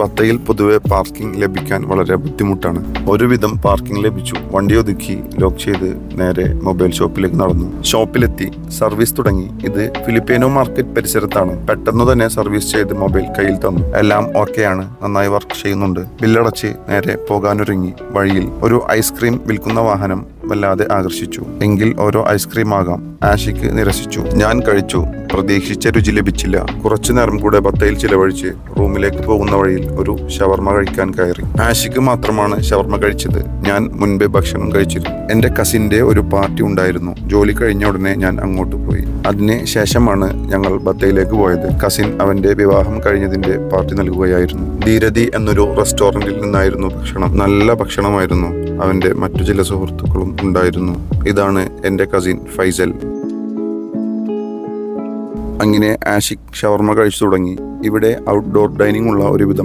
ബത്തയിൽ പൊതുവെ പാർക്കിംഗ് ലഭിക്കാൻ വളരെ ബുദ്ധിമുട്ടാണ്. ഒരുവിധം പാർക്കിംഗ് ലഭിച്ചു. വണ്ടി ഒതുക്കി ലോക്ക് ചെയ്ത് നേരെ മൊബൈൽ ഷോപ്പിലേക്ക് നടന്നു. ഷോപ്പിലെത്തി സർവീസ് തുടങ്ങി. ഇത് ഫിലിപ്പിനോ മാർക്കറ്റ് പരിസരത്താണ്. പെട്ടെന്ന് തന്നെ സർവീസ് ചെയ്ത് മൊബൈൽ കയ്യിൽ തന്നു. എല്ലാം ഓക്കെയാണ്, നന്നായി വർക്ക് ചെയ്യുന്നുണ്ട്. ബില്ലടച്ച് നേരെ പോകാനൊരുങ്ങി. വഴിയിൽ ഒരു ഐസ്ക്രീം വിൽക്കുന്ന വാഹനം വല്ലാതെ ആകർഷിച്ചു. എങ്കിൽ ഓരോ ഐസ്ക്രീം ആകാം. ആഷിക്ക് നിരസിച്ചു. ഞാൻ കഴിച്ചു. പ്രതീക്ഷിച്ച രുചി ലഭിച്ചില്ല. കുറച്ചു നേരം കൂടെ ബത്തയിൽ ചിലവഴിച്ച് റൂമിലേക്ക് പോകുന്ന വഴിയിൽ ഒരു ഷവർമ കഴിക്കാൻ കയറി. ആഷിക്ക് മാത്രമാണ് ഷവർമ കഴിച്ചത്. ഞാൻ മുൻപേ ഭക്ഷണം കഴിച്ചിരുന്നു. എന്റെ കസിന്റെ ഒരു പാർട്ടി ഉണ്ടായിരുന്നു. ജോലി കഴിഞ്ഞ ഉടനെ ഞാൻ അങ്ങോട്ട് പോയി. അതിന് ശേഷമാണ് ഞങ്ങൾ ബത്തയിലേക്ക് പോയത്. കസിൻ അവന്റെ വിവാഹം കഴിഞ്ഞതിന്റെ പാർട്ടി നൽകുകയായിരുന്നു. ധീരതി എന്നൊരു റെസ്റ്റോറന്റിൽ നിന്നായിരുന്നു ഭക്ഷണം. നല്ല ഭക്ഷണമായിരുന്നു. അവന്റെ മറ്റു ചില സുഹൃത്തുക്കളും ഉണ്ടായിരുന്നു. ഇതാണ് എന്റെ കസിൻ ഫൈസൽ. അങ്ങനെ ആഷിഖ് ഷവർമ കഴിച്ചു തുടങ്ങി. ഇവിടെ ഔട്ട്ഡോർ ഡൈനിങ് ഉള്ള ഒരുവിധം